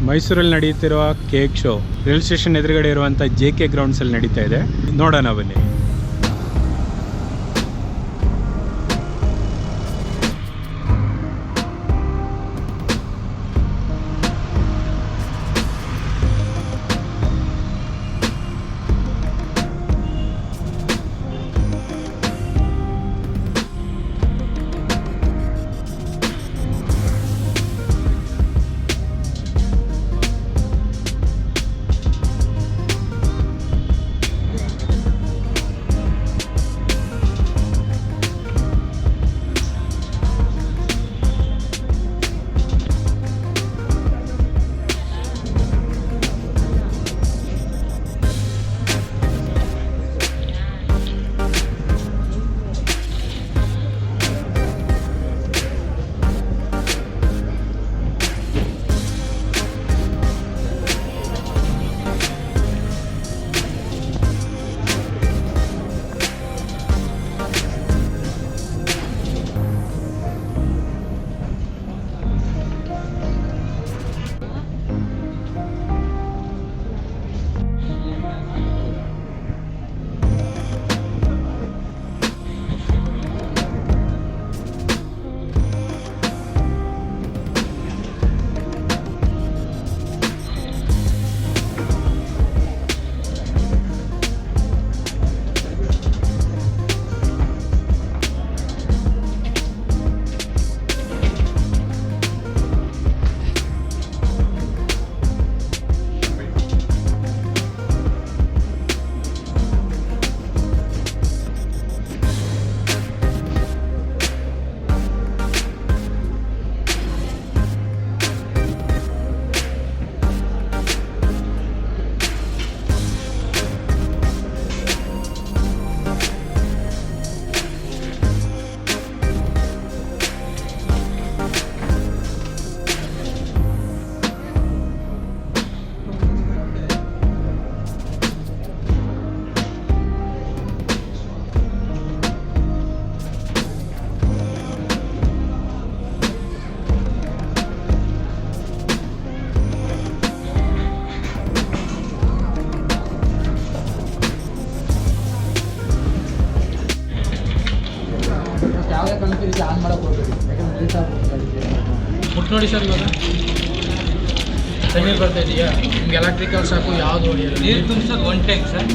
ಮೈಸೂರಲ್ಲಿ ನಡೆಯುತ್ತಿರುವ cake show railway station ಎದುರುಗಡೆ ಇರುವಂಥ JK ಗ್ರೌಂಡ್ಸಲ್ಲಿ ನಡೀತಾ ಇದೆ. ನೋಡೋಣ ಬನ್ನಿ. ಮುಟ್ಟು ನೋಡಿ ಸರ್, ಇವಾಗ ತಣ್ಣೀರು ಬರ್ತಾ ಇದೆಯಾ ನಿಮ್ಗೆ? ಎಲೆಕ್ಟ್ರಿಕಲ್ ಸಾಕು ಯಾವುದು ನೀರು ತುಂಬಿಸೋದು ಒನ್ ಟೈಮ್ ಸರ್.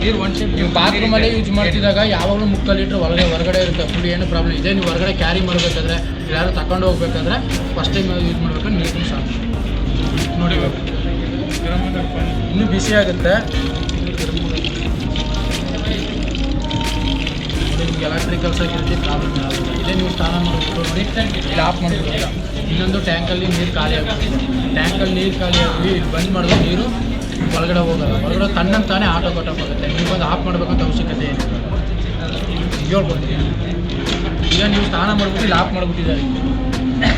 ನೀರು ಒನ್ ಟೈಮ್ ನೀವು ಬಾತ್ರೂಮಲ್ಲೇ ಯೂಸ್ ಮಾಡ್ತಿದ್ದಾಗ ಯಾವಾಗಲೂ ಮುಕ್ಕಲ್ ಲೀಟ್ರ್ ಹೊರಗಡೆ ಇರುತ್ತೆ. ಫುಲ್ ಏನು ಪ್ರಾಬ್ಲಮ್ ಇದೆ. ನೀವು ಹೊರಗಡೆ ಕ್ಯಾರಿ ಮಾಡಬೇಕಾದ್ರೆ ಯಾರು ತಗೊಂಡು ಹೋಗ್ಬೇಕಾದ್ರೆ ಫಸ್ಟ್ ಟೈಮ್ ಯೂಸ್ ಮಾಡ್ಬೇಕಾದ್ರೆ ನೀರು ತುಂಬ ಸಾಕು ನೋಡಿ. ಇನ್ನೂ ಬಿಸಿ ಆಗುತ್ತೆ. ನಿಮ್ಗೆ ಎಲೆಕ್ಟ್ರಿಕಲ್ ಸಾಕಿರುತ್ತೆ, ಪ್ರಾಬ್ಲಮ್ ಆಗುತ್ತೆ. ಇದೇ ನೀವು ಸ್ನಾನ ಮಾಡಿಬಿಟ್ಟು ನೋಡಿ ಇಲ್ಲಿ ಆಫ್ ಮಾಡಿಬಿಟ್ಟಿಲ್ಲ. ಇನ್ನೊಂದು ಟ್ಯಾಂಕಲ್ಲಿ ನೀರು ಖಾಲಿ ಆಗುತ್ತೆ. ಟ್ಯಾಂಕಲ್ಲಿ ನೀರು ಖಾಲಿ ಆಗಿ ಇಲ್ಲಿ ಬಂದ್ ಮಾಡಿದ್ರೆ ನೀರು ಒಳಗಡೆ ಹೋಗಲ್ಲ. ಒಳಗಡೆ ತಣ್ಣಗೆ ತಾನೇ ಆಟೋ ಕಟ್ಟೋಗುತ್ತೆ. ನೀವು ಬಂದು ಆಫ್ ಮಾಡಬೇಕಂತ ಅವಶ್ಯಕತೆ ಏನಿಲ್ಲ. ಹೇಳ್ಕೊಡ್ತೀನಿ. ಈಗ ನೀವು ಸ್ನಾನ ಮಾಡಿಬಿಟ್ಟು ಇಲ್ಲಿ ಆಫ್ ಮಾಡಿಬಿಟ್ಟಿದ್ದಾರೆ.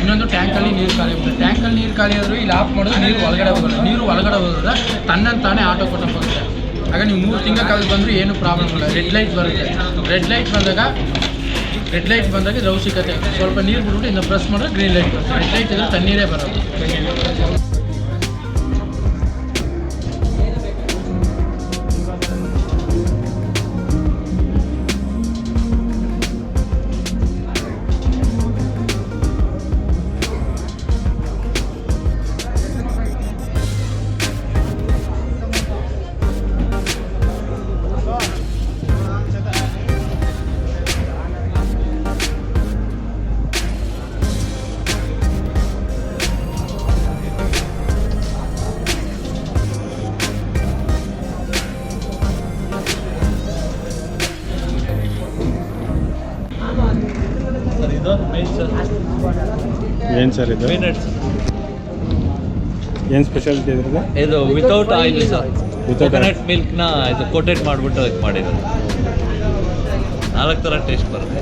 ಇನ್ನೊಂದು ಟ್ಯಾಂಕಲ್ಲಿ ನೀರು ಖಾಲಿ ಆಗುತ್ತೆ. ಟ್ಯಾಂಕಲ್ಲಿ ನೀರು ಖಾಲಿ ಆದರೂ ಇಲ್ಲಿ ಆಫ್ ಮಾಡೋದು ನೀರು ಒಳಗಡೆ ಹೋಗಲ್ಲ. ನೀರು ಒಳಗಡೆ ಹೋದ್ರೆ ತಣ್ಣಗೆ ತಾನೇ ಆಟೋ ಕಟ್ಟೋಗುತ್ತೆ. ಆಗ ನೀವು 3 ತಿಂಗಳ ಕಾಲ ಬಂದರೂ ಏನೂ ಪ್ರಾಬ್ಲಮ್ ಇಲ್ಲ. ರೆಡ್ ಲೈಟ್ ಬರುತ್ತೆ. ರೆಡ್ ಲೈಟ್ ಬಂದಾಗ ಇದು ಅವಶ್ಯಕತೆ. ಸ್ವಲ್ಪ ನೀರು ಬಿಟ್ಬಿಟ್ಟು ಇನ್ನು ಪ್ರೆಸ್ ಮಾಡಿದ್ರೆ ಗ್ರೀನ್ ಲೈಟ್ ಬರುತ್ತೆ. ರೆಡ್ ಲೈಟ್ ಇದ್ರೆ ತಣ್ಣೀರೇ ಬರೋದು. ಏನು ಸರ್ ಇದು? ಏನು ಸ್ಪೆಷಾಲಿಟಿ ಇದ್ರದ್ದು? ಇದು ವಿತೌಟ್ ಆಯಿಲ್ ಸರ್. ಕೋಕೋನಟ್ ಮಿಲ್ಕ್ನ ಇದು ಕೋಟೆಡ್ ಮಾಡಿಬಿಟ್ಟು ಅದಕ್ಕೆ ಮಾಡಿರೋದು. 4 ಥರ ಟೇಸ್ಟ್ ಬರುತ್ತೆ.